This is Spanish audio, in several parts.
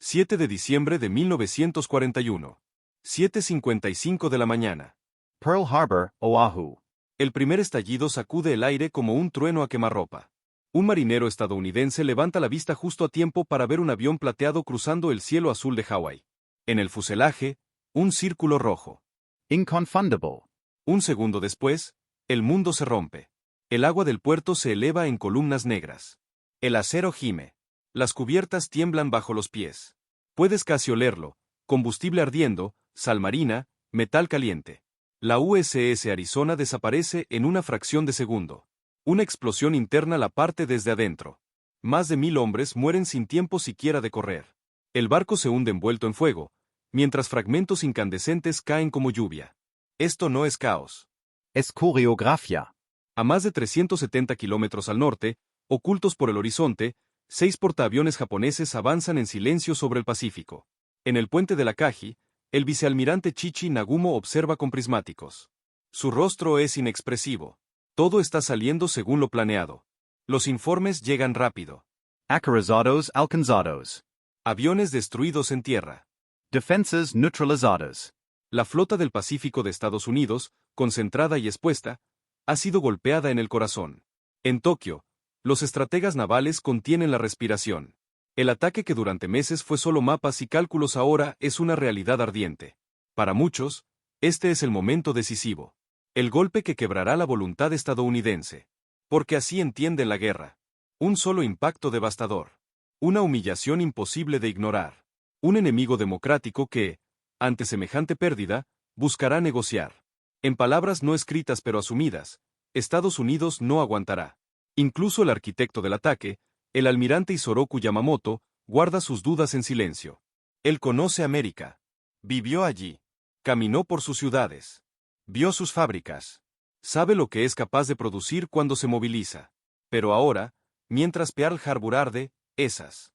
7 de diciembre de 1941. 7:55 de la mañana. Pearl Harbor, Oahu. El primer estallido sacude el aire como un trueno a quemarropa. Un marinero estadounidense levanta la vista justo a tiempo para ver un avión plateado cruzando el cielo azul de Hawái. En el fuselaje, un círculo rojo. Inconfundable. Un segundo después, el mundo se rompe. El agua del puerto se eleva en columnas negras. El acero gime. Las cubiertas tiemblan bajo los pies. Puedes casi olerlo: combustible ardiendo, sal marina, metal caliente. La USS Arizona desaparece en una fracción de segundo. Una explosión interna la parte desde adentro. Más de 1000 hombres mueren sin tiempo siquiera de correr. El barco se hunde envuelto en fuego, mientras fragmentos incandescentes caen como lluvia. Esto no es caos. Es coreografía. A más de 370 kilómetros al norte, ocultos por el horizonte, 6 portaaviones japoneses avanzan en silencio sobre el Pacífico. En el puente de la Kaji, el vicealmirante Chichi Nagumo observa con prismáticos. Su rostro es inexpresivo. Todo está saliendo según lo planeado. Los informes llegan rápido. Acorazados alcanzados. Aviones destruidos en tierra. Defensas neutralizadas. La flota del Pacífico de Estados Unidos, concentrada y expuesta, ha sido golpeada en el corazón. En Tokio, los estrategas navales contienen la respiración. El ataque que durante meses fue solo mapas y cálculos ahora es una realidad ardiente. Para muchos, este es el momento decisivo. El golpe que quebrará la voluntad estadounidense. Porque así entienden la guerra. Un solo impacto devastador. Una humillación imposible de ignorar. Un enemigo democrático que, ante semejante pérdida, buscará negociar. En palabras no escritas pero asumidas, Estados Unidos no aguantará. Incluso el arquitecto del ataque, el almirante Isoroku Yamamoto, guarda sus dudas en silencio. Él conoce América. Vivió allí. Caminó por sus ciudades. Vio sus fábricas. Sabe lo que es capaz de producir cuando se moviliza. Pero ahora, mientras Pearl Harbor arde, esas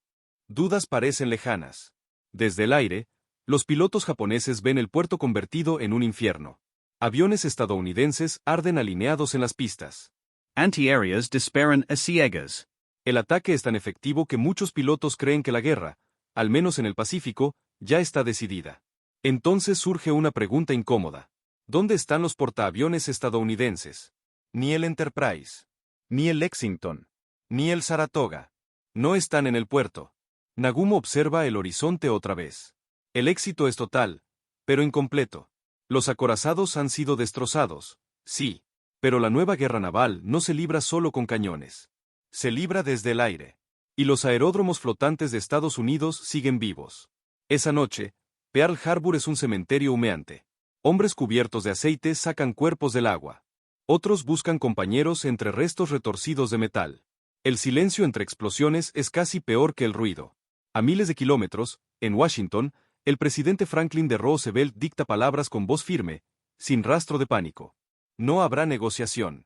dudas parecen lejanas. Desde el aire, los pilotos japoneses ven el puerto convertido en un infierno. Aviones estadounidenses arden alineados en las pistas. Antiaéreas disparan a ciegas. El ataque es tan efectivo que muchos pilotos creen que la guerra, al menos en el Pacífico, ya está decidida. Entonces surge una pregunta incómoda. ¿Dónde están los portaaviones estadounidenses? Ni el Enterprise, ni el Lexington, ni el Saratoga. No están en el puerto. Nagumo observa el horizonte otra vez. El éxito es total, pero incompleto. Los acorazados han sido destrozados, sí, pero la nueva guerra naval no se libra solo con cañones. Se libra desde el aire. Y los aeródromos flotantes de Estados Unidos siguen vivos. Esa noche, Pearl Harbor es un cementerio humeante. Hombres cubiertos de aceite sacan cuerpos del agua. Otros buscan compañeros entre restos retorcidos de metal. El silencio entre explosiones es casi peor que el ruido. A miles de kilómetros, en Washington, el presidente Franklin D. Roosevelt dicta palabras con voz firme, sin rastro de pánico. No habrá negociación.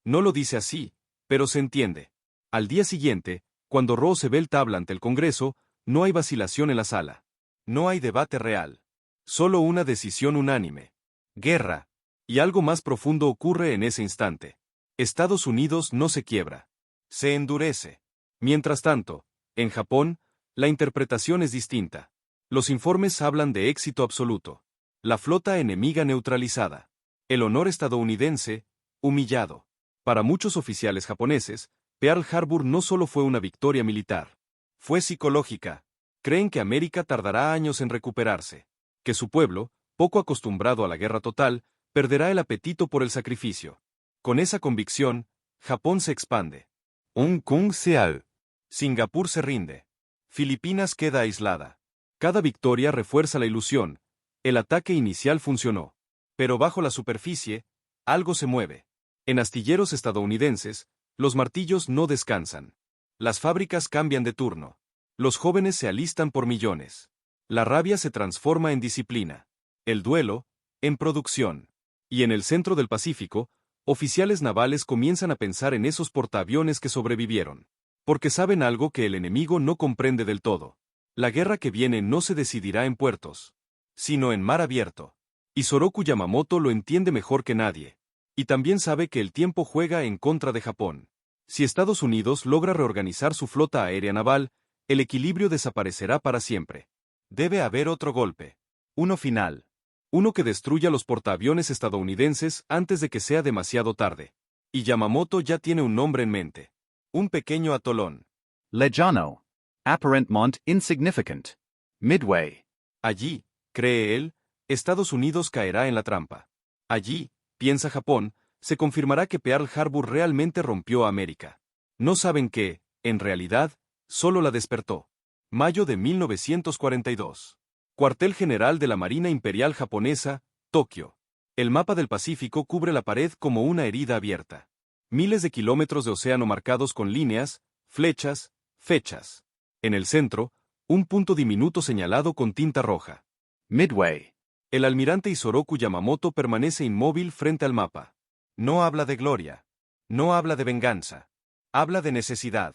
No lo dice así, pero se entiende. Al día siguiente, cuando Roosevelt habla ante el Congreso, no hay vacilación en la sala. No hay debate real. Solo una decisión unánime. Guerra. Y algo más profundo ocurre en ese instante. Estados Unidos no se quiebra. Se endurece. Mientras tanto, en Japón, la interpretación es distinta. Los informes hablan de éxito absoluto. La flota enemiga neutralizada. El honor estadounidense, humillado. Para muchos oficiales japoneses, Pearl Harbor no solo fue una victoria militar. Fue psicológica. Creen que América tardará años en recuperarse. Que su pueblo, poco acostumbrado a la guerra total, perderá el apetito por el sacrificio. Con esa convicción, Japón se expande. Hong Kong Seao. Singapur se rinde. Filipinas queda aislada. Cada victoria refuerza la ilusión. El ataque inicial funcionó. Pero bajo la superficie, algo se mueve. En astilleros estadounidenses, los martillos no descansan. Las fábricas cambian de turno. Los jóvenes se alistan por millones. La rabia se transforma en disciplina. El duelo, en producción. Y en el centro del Pacífico, oficiales navales comienzan a pensar en esos portaaviones que sobrevivieron. Porque saben algo que el enemigo no comprende del todo. La guerra que viene no se decidirá en puertos, sino en mar abierto. Isoroku Yamamoto lo entiende mejor que nadie. Y también sabe que el tiempo juega en contra de Japón. Si Estados Unidos logra reorganizar su flota aérea naval, el equilibrio desaparecerá para siempre. Debe haber otro golpe. Uno final. Uno que destruya los portaaviones estadounidenses antes de que sea demasiado tarde. Y Yamamoto ya tiene un nombre en mente. Un pequeño atolón. Lejano. Apparentement insignificant. Midway. Allí, cree él, Estados Unidos caerá en la trampa. Allí, piensa Japón, se confirmará que Pearl Harbor realmente rompió a América. No saben que, en realidad, solo la despertó. Mayo de 1942. Cuartel General de la Marina Imperial Japonesa, Tokio. El mapa del Pacífico cubre la pared como una herida abierta. Miles de kilómetros de océano marcados con líneas, flechas, fechas. En el centro, un punto diminuto señalado con tinta roja. Midway. El almirante Isoroku Yamamoto permanece inmóvil frente al mapa. No habla de gloria. No habla de venganza. Habla de necesidad.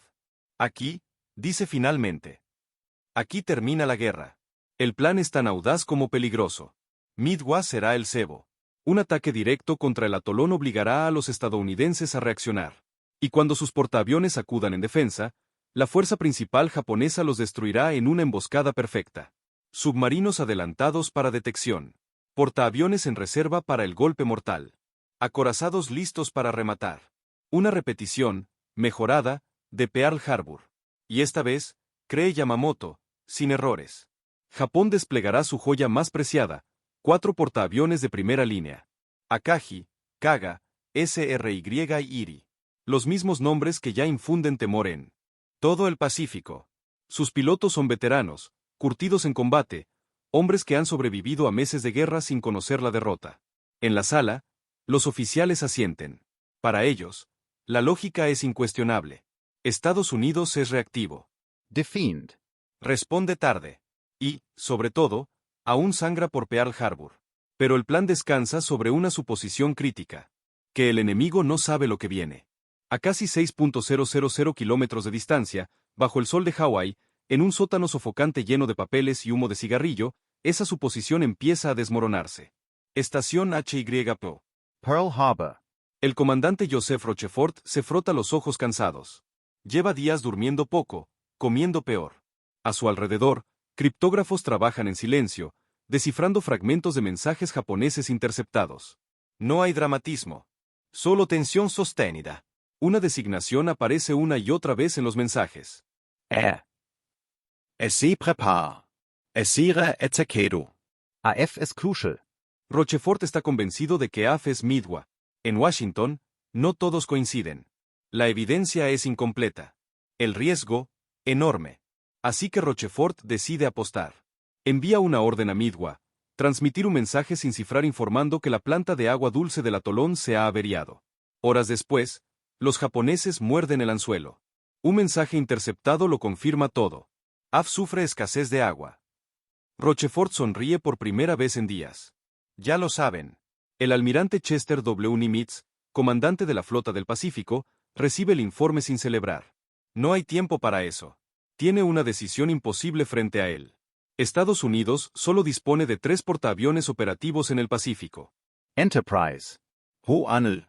Aquí, dice finalmente. Aquí termina la guerra. El plan es tan audaz como peligroso. Midway será el cebo. Un ataque directo contra el atolón obligará a los estadounidenses a reaccionar. Y cuando sus portaaviones acudan en defensa, la fuerza principal japonesa los destruirá en una emboscada perfecta. Submarinos adelantados para detección. Portaaviones en reserva para el golpe mortal. Acorazados listos para rematar. Una repetición, mejorada, de Pearl Harbor. Y esta vez, cree Yamamoto, sin errores. Japón desplegará su joya más preciada, 4 portaaviones de primera línea. Akagi, Kaga, SRY y Iri. Los mismos nombres que ya infunden temor en todo el Pacífico. Sus pilotos son veteranos, curtidos en combate, hombres que han sobrevivido a meses de guerra sin conocer la derrota. En la sala, los oficiales asienten. Para ellos, la lógica es incuestionable. Estados Unidos es reactivo. Defiend. Responde tarde. Y, sobre todo, aún sangra por Pearl Harbor. Pero el plan descansa sobre una suposición crítica. Que el enemigo no sabe lo que viene. A casi 6.000 kilómetros de distancia, bajo el sol de Hawái, en un sótano sofocante lleno de papeles y humo de cigarrillo, esa suposición empieza a desmoronarse. Estación HYPO. Pearl Harbor. El comandante Joseph Rochefort se frota los ojos cansados. Lleva días durmiendo poco, comiendo peor. A su alrededor, criptógrafos trabajan en silencio, descifrando fragmentos de mensajes japoneses interceptados. No hay dramatismo. Solo tensión sostenida. Una designación aparece una y otra vez en los mensajes. Se prepare. Essere Ezequedo. AF es crucial. Rochefort está convencido de que AF es Midway. En Washington, no todos coinciden. La evidencia es incompleta. El riesgo, enorme. Así que Rochefort decide apostar. Envía una orden a Midway, transmitir un mensaje sin cifrar informando que la planta de agua dulce del atolón se ha averiado. Horas después, los japoneses muerden el anzuelo. Un mensaje interceptado lo confirma todo. AF sufre escasez de agua. Rochefort sonríe por primera vez en días. Ya lo saben. El almirante Chester W. Nimitz, comandante de la Flota del Pacífico, recibe el informe sin celebrar. No hay tiempo para eso. Tiene una decisión imposible frente a él. Estados Unidos solo dispone de 3 portaaviones operativos en el Pacífico. Enterprise. Hoanel.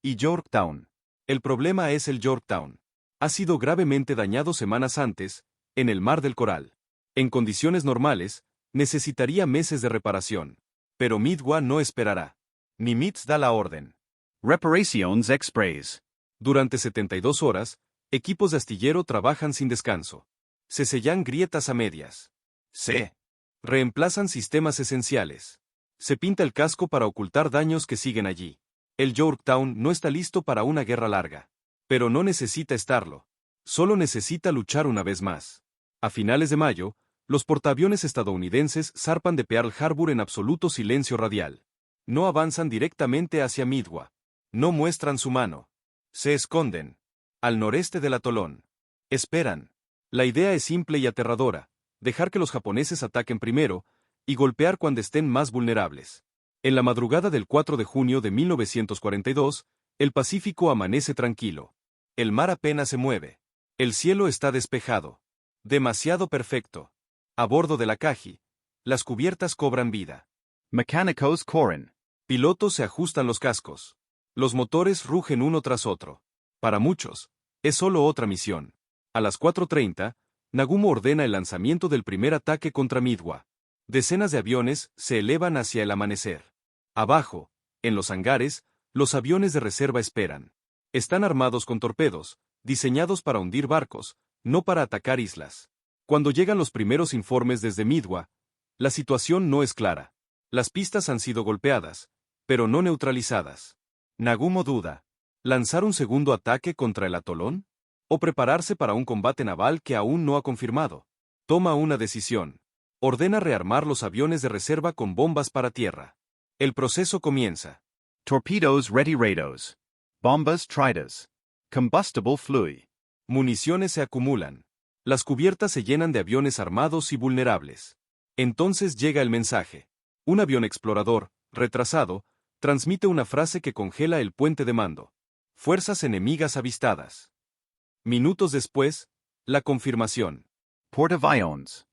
Y Yorktown. El problema es el Yorktown. Ha sido gravemente dañado semanas antes, en el Mar del Coral. En condiciones normales, necesitaría meses de reparación. Pero Midway no esperará. Nimitz da la orden. Reparations Express. Durante 72 horas, equipos de astillero trabajan sin descanso. Se sellan grietas a medias. Se reemplazan sistemas esenciales. Se pinta el casco para ocultar daños que siguen allí. El Yorktown no está listo para una guerra larga. Pero no necesita estarlo. Solo necesita luchar una vez más. A finales de mayo, los portaaviones estadounidenses zarpan de Pearl Harbor en absoluto silencio radial. No avanzan directamente hacia Midway. No muestran su mano. Se esconden. Al noreste del atolón. Esperan. La idea es simple y aterradora. Dejar que los japoneses ataquen primero, y golpear cuando estén más vulnerables. En la madrugada del 4 de junio de 1942, el Pacífico amanece tranquilo. El mar apenas se mueve. El cielo está despejado. Demasiado perfecto. A bordo del Akagi, las cubiertas cobran vida. Mechanicos corren. Pilotos se ajustan los cascos. Los motores rugen uno tras otro. Para muchos, es solo otra misión. A las 4:30, Nagumo ordena el lanzamiento del primer ataque contra Midwa. Decenas de aviones se elevan hacia el amanecer. Abajo, en los hangares, los aviones de reserva esperan. Están armados con torpedos, diseñados para hundir barcos, no para atacar islas. Cuando llegan los primeros informes desde Midwa, la situación no es clara. Las pistas han sido golpeadas, pero no neutralizadas. Nagumo duda. ¿Lanzar un segundo ataque contra el atolón? ¿O prepararse para un combate naval que aún no ha confirmado? Toma una decisión. Ordena rearmar los aviones de reserva con bombas para tierra. El proceso comienza. Torpedoes ready rados. Bombas tridas. Combustible fluid. Municiones se acumulan. Las cubiertas se llenan de aviones armados y vulnerables. Entonces llega el mensaje. Un avión explorador, retrasado, transmite una frase que congela el puente de mando. Fuerzas enemigas avistadas. Minutos después, la confirmación. Portaaviones.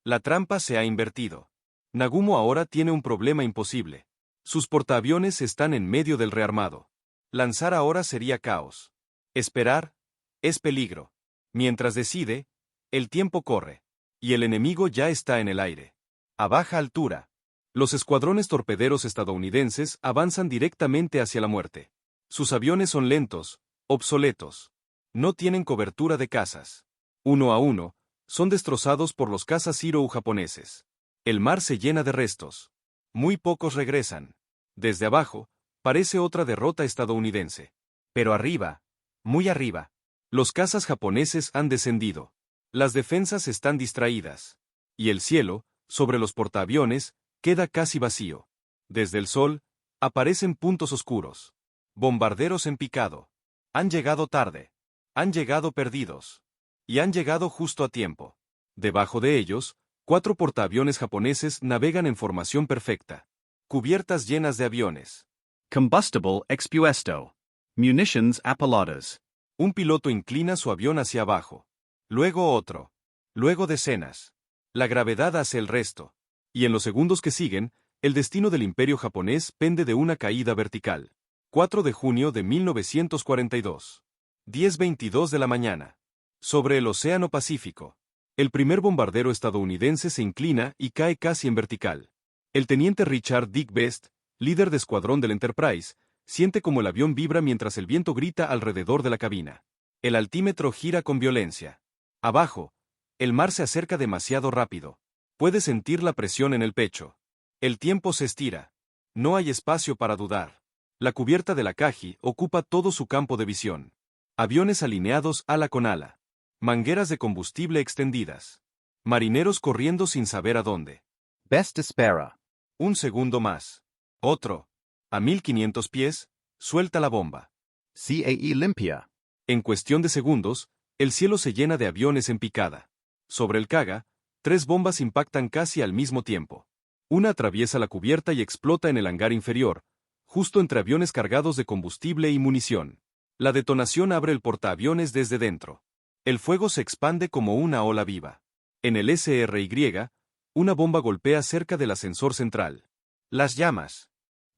La trampa se ha invertido. Nagumo ahora tiene un problema imposible. Sus portaaviones están en medio del rearmado. Lanzar ahora sería caos. Esperar es peligro. Mientras decide, el tiempo corre. Y el enemigo ya está en el aire. A baja altura. Los escuadrones torpederos estadounidenses avanzan directamente hacia la muerte. Sus aviones son lentos, obsoletos. No tienen cobertura de cazas. Uno a uno, son destrozados por los cazas Zirou japoneses. El mar se llena de restos. Muy pocos regresan. Desde abajo, parece otra derrota estadounidense. Pero arriba, muy arriba, los cazas japoneses han descendido. Las defensas están distraídas. Y el cielo, sobre los portaaviones, queda casi vacío. Desde el sol, aparecen puntos oscuros. Bombarderos en picado. Han llegado tarde. Han llegado perdidos. Y han llegado justo a tiempo. Debajo de ellos, 4 portaaviones japoneses navegan en formación perfecta. Cubiertas llenas de aviones. Combustible expuesto. Munitions apoladas. Un piloto inclina su avión hacia abajo. Luego otro. Luego decenas. La gravedad hace el resto. Y en los segundos que siguen, el destino del imperio japonés pende de una caída vertical. 4 de junio de 1942. 10:22 de la mañana. Sobre el Océano Pacífico. El primer bombardero estadounidense se inclina y cae casi en vertical. El teniente Richard Dick Best, líder de escuadrón del Enterprise, siente como el avión vibra mientras el viento grita alrededor de la cabina. El altímetro gira con violencia. Abajo, el mar se acerca demasiado rápido. Puede sentir la presión en el pecho. El tiempo se estira. No hay espacio para dudar. La cubierta de la Kaji ocupa todo su campo de visión. Aviones alineados ala con ala. Mangueras de combustible extendidas. Marineros corriendo sin saber a dónde. Best espera. Un segundo más. Otro. A 1500 pies, suelta la bomba. CAE limpia. En cuestión de segundos, el cielo se llena de aviones en picada. Sobre el Kaga, 3 bombas impactan casi al mismo tiempo. Una atraviesa la cubierta y explota en el hangar inferior, justo entre aviones cargados de combustible y munición. La detonación abre el portaaviones desde dentro. El fuego se expande como una ola viva. En el SRY, una bomba golpea cerca del ascensor central. Las llamas.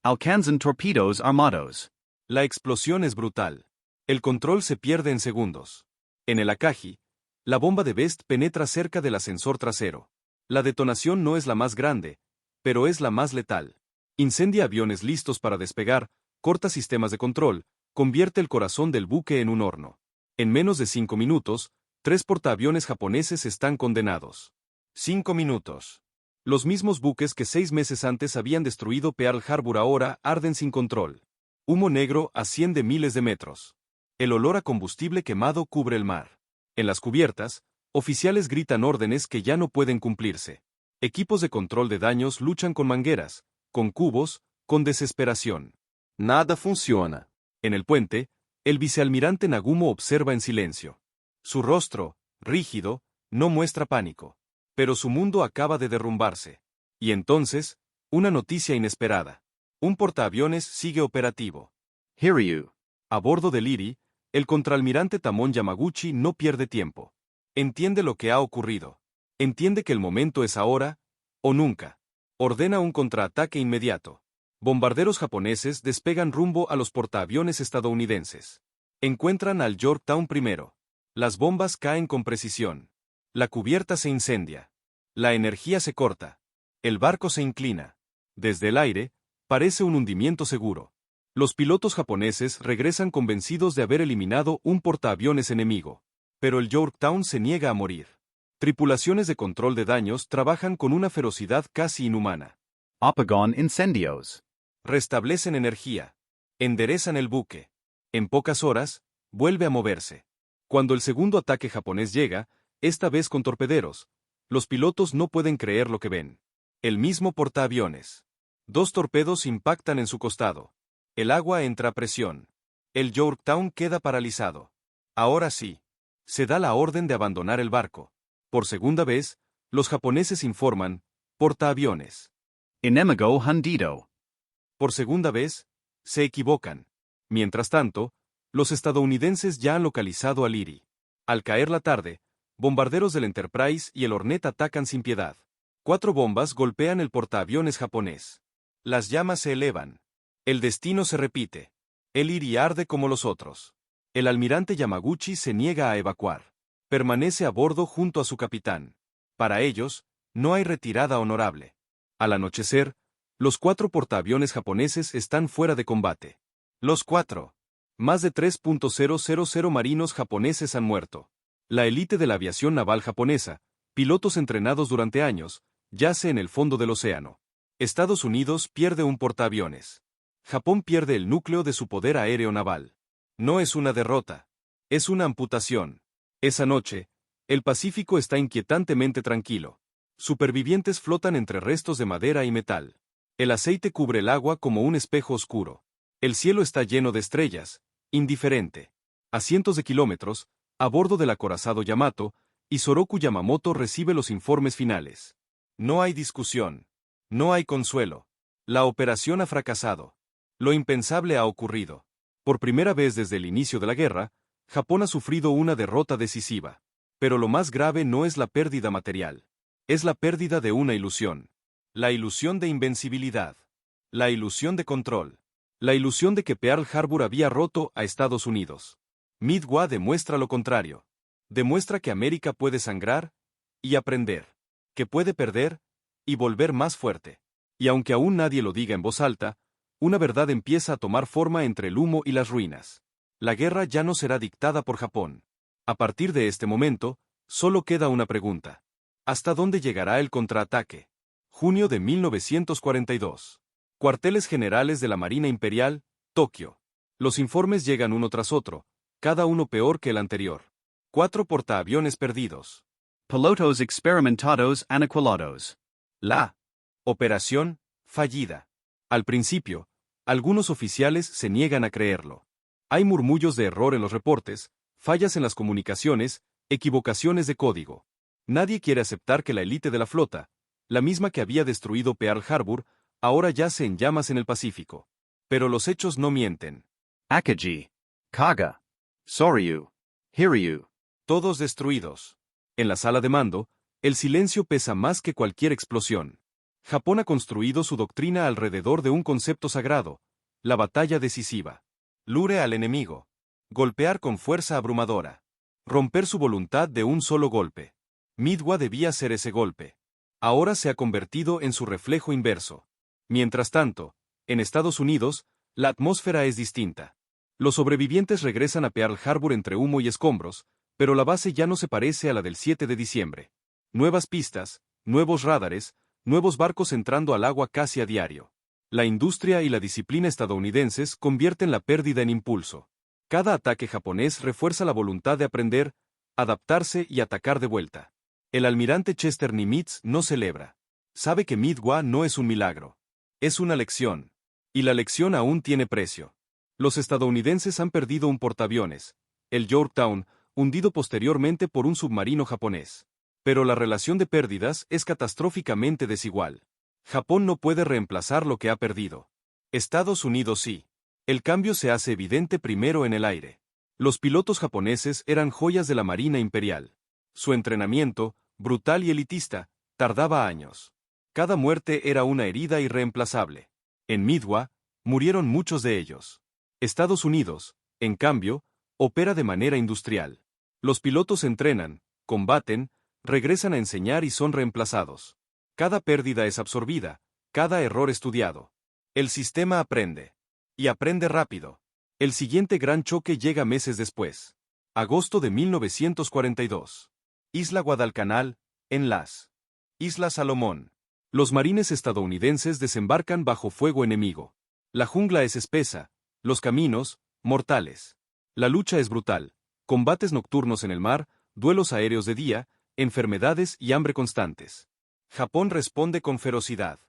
Alcanzan torpedos armados. La explosión es brutal. El control se pierde en segundos. En el Akagi, la bomba de Best penetra cerca del ascensor trasero. La detonación no es la más grande, pero es la más letal. Incendia aviones listos para despegar, corta sistemas de control, convierte el corazón del buque en un horno. En menos de 5 minutos, 3 portaaviones japoneses están condenados. 5 minutos. Los mismos buques que 6 meses antes habían destruido Pearl Harbor ahora arden sin control. Humo negro asciende miles de metros. El olor a combustible quemado cubre el mar. En las cubiertas, oficiales gritan órdenes que ya no pueden cumplirse. Equipos de control de daños luchan con mangueras, con cubos, con desesperación. Nada funciona. En el puente, el vicealmirante Nagumo observa en silencio. Su rostro, rígido, no muestra pánico. Pero su mundo acaba de derrumbarse. Y entonces, una noticia inesperada. Un portaaviones sigue operativo. Hiryu. A bordo del Iri, el contraalmirante Tamon Yamaguchi no pierde tiempo. Entiende lo que ha ocurrido. Entiende que el momento es ahora, o nunca. Ordena un contraataque inmediato. Bombarderos japoneses despegan rumbo a los portaaviones estadounidenses. Encuentran al Yorktown primero. Las bombas caen con precisión. La cubierta se incendia. La energía se corta. El barco se inclina. Desde el aire, parece un hundimiento seguro. Los pilotos japoneses regresan convencidos de haber eliminado un portaaviones enemigo. Pero el Yorktown se niega a morir. Tripulaciones de control de daños trabajan con una ferocidad casi inhumana. Apagon incendios. Restablecen energía. Enderezan el buque. En pocas horas, vuelve a moverse. Cuando el segundo ataque japonés llega, esta vez con torpederos, los pilotos no pueden creer lo que ven. El mismo portaaviones. 2 torpedos impactan en su costado. El agua entra a presión. El Yorktown queda paralizado. Ahora sí. Se da la orden de abandonar el barco. Por segunda vez, los japoneses informan, portaaviones. Inemigo hundido. Por segunda vez, se equivocan. Mientras tanto, los estadounidenses ya han localizado al Erie. Al caer la tarde, bombarderos del Enterprise y el Hornet atacan sin piedad. 4 bombas golpean el portaaviones japonés. Las llamas se elevan. El destino se repite. El Erie arde como los otros. El almirante Yamaguchi se niega a evacuar. Permanece a bordo junto a su capitán. Para ellos, no hay retirada honorable. Al anochecer, los 4 portaaviones japoneses están fuera de combate. Los 4. Más de 3.000 marinos japoneses han muerto. La élite de la aviación naval japonesa, pilotos entrenados durante años, yace en el fondo del océano. Estados Unidos pierde un portaaviones. Japón pierde el núcleo de su poder aéreo naval. No es una derrota. Es una amputación. Esa noche, el Pacífico está inquietantemente tranquilo. Supervivientes flotan entre restos de madera y metal. El aceite cubre el agua como un espejo oscuro. El cielo está lleno de estrellas, indiferente. A cientos de kilómetros, a bordo del acorazado Yamato, Isoroku Yamamoto recibe los informes finales. No hay discusión. No hay consuelo. La operación ha fracasado. Lo impensable ha ocurrido. Por primera vez desde el inicio de la guerra, Japón ha sufrido una derrota decisiva. Pero lo más grave no es la pérdida material. Es la pérdida de una ilusión. La ilusión de invencibilidad. La ilusión de control. La ilusión de que Pearl Harbor había roto a Estados Unidos. Midway demuestra lo contrario. Demuestra que América puede sangrar y aprender. Que puede perder y volver más fuerte. Y aunque aún nadie lo diga en voz alta, una verdad empieza a tomar forma entre el humo y las ruinas. La guerra ya no será dictada por Japón. A partir de este momento, solo queda una pregunta. ¿Hasta dónde llegará el contraataque? Junio de 1942. Cuarteles generales de la Marina Imperial, Tokio. Los informes llegan uno tras otro, cada uno peor que el anterior. 4 portaaviones perdidos. Pilotos experimentados aniquilados. La operación fallida. Al principio, algunos oficiales se niegan a creerlo. Hay murmullos de error en los reportes, fallas en las comunicaciones, equivocaciones de código. Nadie quiere aceptar que la élite de la flota, la misma que había destruido Pearl Harbor, ahora yace en llamas en el Pacífico. Pero los hechos no mienten. Akagi. Kaga. Soryu. Hiryu. Todos destruidos. En la sala de mando, el silencio pesa más que cualquier explosión. Japón ha construido su doctrina alrededor de un concepto sagrado, la batalla decisiva. Lure al enemigo. Golpear con fuerza abrumadora. Romper su voluntad de un solo golpe. Midway debía ser ese golpe. Ahora se ha convertido en su reflejo inverso. Mientras tanto, en Estados Unidos, la atmósfera es distinta. Los sobrevivientes regresan a Pearl Harbor entre humo y escombros, pero la base ya no se parece a la del 7 de diciembre. Nuevas pistas, nuevos radares, nuevos barcos entrando al agua casi a diario. La industria y la disciplina estadounidenses convierten la pérdida en impulso. Cada ataque japonés refuerza la voluntad de aprender, adaptarse y atacar de vuelta. El almirante Chester Nimitz no celebra. Sabe que Midway no es un milagro. Es una lección. Y la lección aún tiene precio. Los estadounidenses han perdido un portaaviones, el Yorktown, hundido posteriormente por un submarino japonés. Pero la relación de pérdidas es catastróficamente desigual. Japón no puede reemplazar lo que ha perdido. Estados Unidos sí. El cambio se hace evidente primero en el aire. Los pilotos japoneses eran joyas de la Marina Imperial. Su entrenamiento, brutal y elitista, tardaba años. Cada muerte era una herida irreemplazable. En Midway, murieron muchos de ellos. Estados Unidos, en cambio, opera de manera industrial. Los pilotos entrenan, combaten, Regresan a enseñar y son reemplazados. Cada pérdida es absorbida, cada error estudiado. El sistema aprende. Y aprende rápido. El siguiente gran choque llega meses después. Agosto de 1942. Isla Guadalcanal, en las Islas Salomón. Los marines estadounidenses desembarcan bajo fuego enemigo. La jungla es espesa, los caminos, mortales. La lucha es brutal. Combates nocturnos en el mar, duelos aéreos de día, enfermedades y hambre constantes. Japón responde con ferocidad.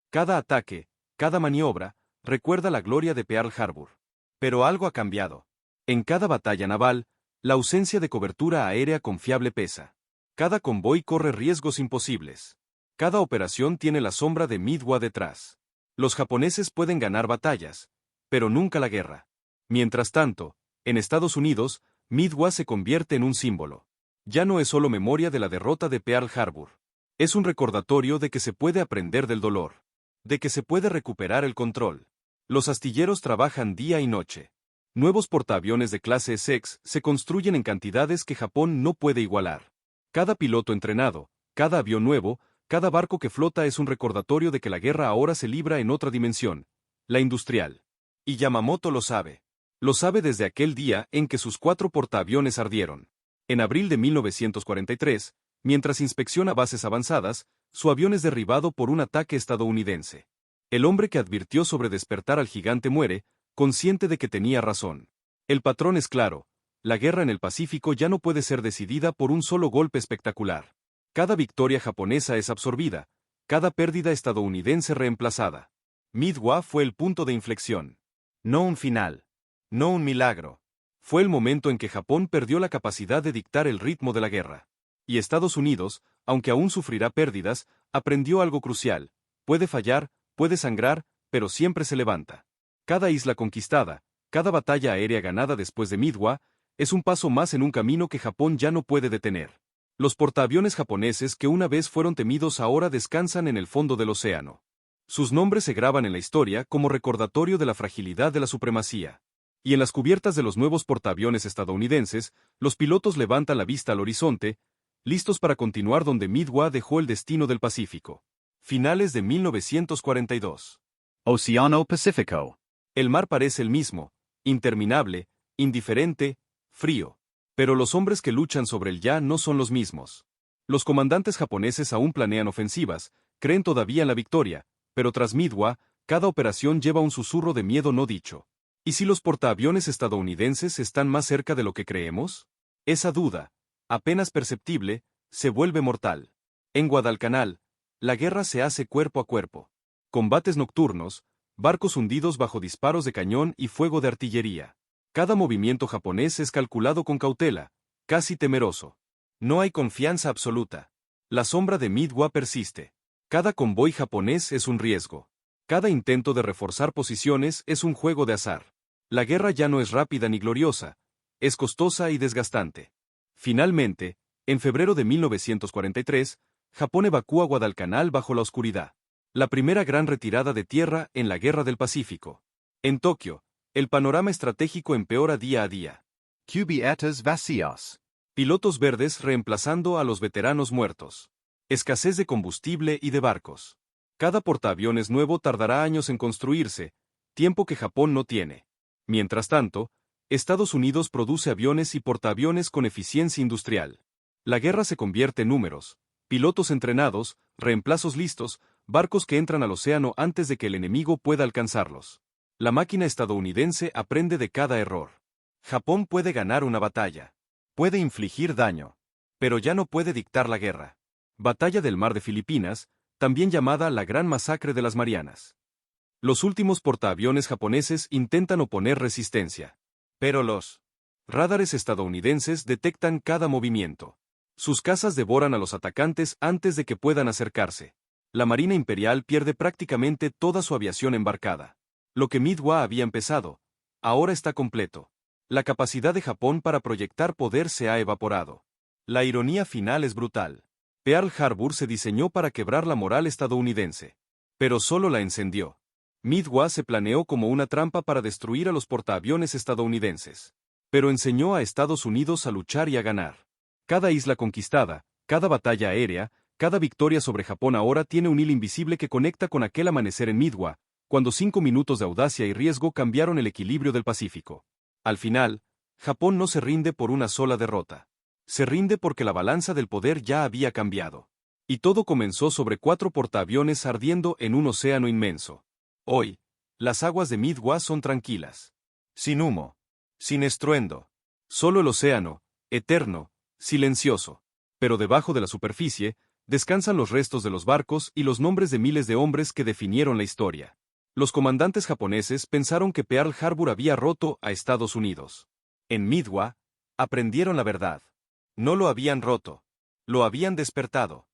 Cada ataque, cada maniobra, recuerda la gloria de Pearl Harbor. Pero algo ha cambiado. En cada batalla naval, la ausencia de cobertura aérea confiable pesa. Cada convoy corre riesgos imposibles. Cada operación tiene la sombra de Midway detrás. Los japoneses pueden ganar batallas, pero nunca la guerra. Mientras tanto, en Estados Unidos, Midway se convierte en un símbolo. Ya no es solo memoria de la derrota de Pearl Harbor. Es un recordatorio de que se puede aprender del dolor. De que se puede recuperar el control. Los astilleros trabajan día y noche. Nuevos portaaviones de clase Essex se construyen en cantidades que Japón no puede igualar. Cada piloto entrenado, cada avión nuevo, cada barco que flota es un recordatorio de que la guerra ahora se libra en otra dimensión, la industrial. Y Yamamoto lo sabe. Lo sabe desde aquel día en que sus 4 portaaviones ardieron. En abril de 1943, mientras inspecciona bases avanzadas, su avión es derribado por un ataque estadounidense. El hombre que advirtió sobre despertar al gigante muere, consciente de que tenía razón. El patrón es claro: la guerra en el Pacífico ya no puede ser decidida por un solo golpe espectacular. Cada victoria japonesa es absorbida, cada pérdida estadounidense reemplazada. Midway fue el punto de inflexión. No un final. No un milagro. Fue el momento en que Japón perdió la capacidad de dictar el ritmo de la guerra. Y Estados Unidos, aunque aún sufrirá pérdidas, aprendió algo crucial: puede fallar, puede sangrar, pero siempre se levanta. Cada isla conquistada, cada batalla aérea ganada después de Midway, es un paso más en un camino que Japón ya no puede detener. Los portaaviones japoneses que una vez fueron temidos ahora descansan en el fondo del océano. Sus nombres se graban en la historia como recordatorio de la fragilidad de la supremacía. Y en las cubiertas de los nuevos portaaviones estadounidenses, los pilotos levantan la vista al horizonte, listos para continuar donde Midway dejó el destino del Pacífico. Finales de 1942. Oceano Pacifico. El mar parece el mismo, interminable, indiferente, frío. Pero los hombres que luchan sobre él ya no son los mismos. Los comandantes japoneses aún planean ofensivas, creen todavía en la victoria, pero tras Midway, cada operación lleva un susurro de miedo no dicho. ¿Y si los portaaviones estadounidenses están más cerca de lo que creemos? Esa duda, apenas perceptible, se vuelve mortal. En Guadalcanal, la guerra se hace cuerpo a cuerpo. Combates nocturnos, barcos hundidos bajo disparos de cañón y fuego de artillería. Cada movimiento japonés es calculado con cautela, casi temeroso. No hay confianza absoluta. La sombra de Midway persiste. Cada convoy japonés es un riesgo. Cada intento de reforzar posiciones es un juego de azar. La guerra ya no es rápida ni gloriosa, es costosa y desgastante. Finalmente, en febrero de 1943, Japón evacúa Guadalcanal bajo la oscuridad. La primera gran retirada de tierra en la Guerra del Pacífico. En Tokio, el panorama estratégico empeora día a día. Cubiertas vacías. Pilotos verdes reemplazando a los veteranos muertos. Escasez de combustible y de barcos. Cada portaaviones nuevo tardará años en construirse, tiempo que Japón no tiene. Mientras tanto, Estados Unidos produce aviones y portaaviones con eficiencia industrial. La guerra se convierte en números, pilotos entrenados, reemplazos listos, barcos que entran al océano antes de que el enemigo pueda alcanzarlos. La máquina estadounidense aprende de cada error. Japón puede ganar una batalla. Puede infligir daño. Pero ya no puede dictar la guerra. Batalla del Mar de Filipinas, también llamada la Gran Masacre de las Marianas. Los últimos portaaviones japoneses intentan oponer resistencia. Pero los radares estadounidenses detectan cada movimiento. Sus cazas devoran a los atacantes antes de que puedan acercarse. La Marina Imperial pierde prácticamente toda su aviación embarcada. Lo que Midway había empezado, ahora está completo. La capacidad de Japón para proyectar poder se ha evaporado. La ironía final es brutal. Pearl Harbor se diseñó para quebrar la moral estadounidense. Pero solo la encendió. Midway se planeó como una trampa para destruir a los portaaviones estadounidenses. Pero enseñó a Estados Unidos a luchar y a ganar. Cada isla conquistada, Cada batalla aérea, cada victoria sobre Japón ahora tiene un hilo invisible que conecta con aquel amanecer en Midway, cuando 5 minutos de audacia y riesgo cambiaron el equilibrio del Pacífico. Al final, Japón no se rinde por una sola derrota. Se rinde porque la balanza del poder ya había cambiado. Y todo comenzó sobre 4 portaaviones ardiendo en un océano inmenso. Hoy, las aguas de Midway son tranquilas. Sin humo. Sin estruendo. Solo el océano, eterno, silencioso. Pero debajo de la superficie, descansan los restos de los barcos y los nombres de miles de hombres que definieron la historia. Los comandantes japoneses pensaron que Pearl Harbor había roto a Estados Unidos. En Midway, aprendieron la verdad. No lo habían roto. Lo habían despertado.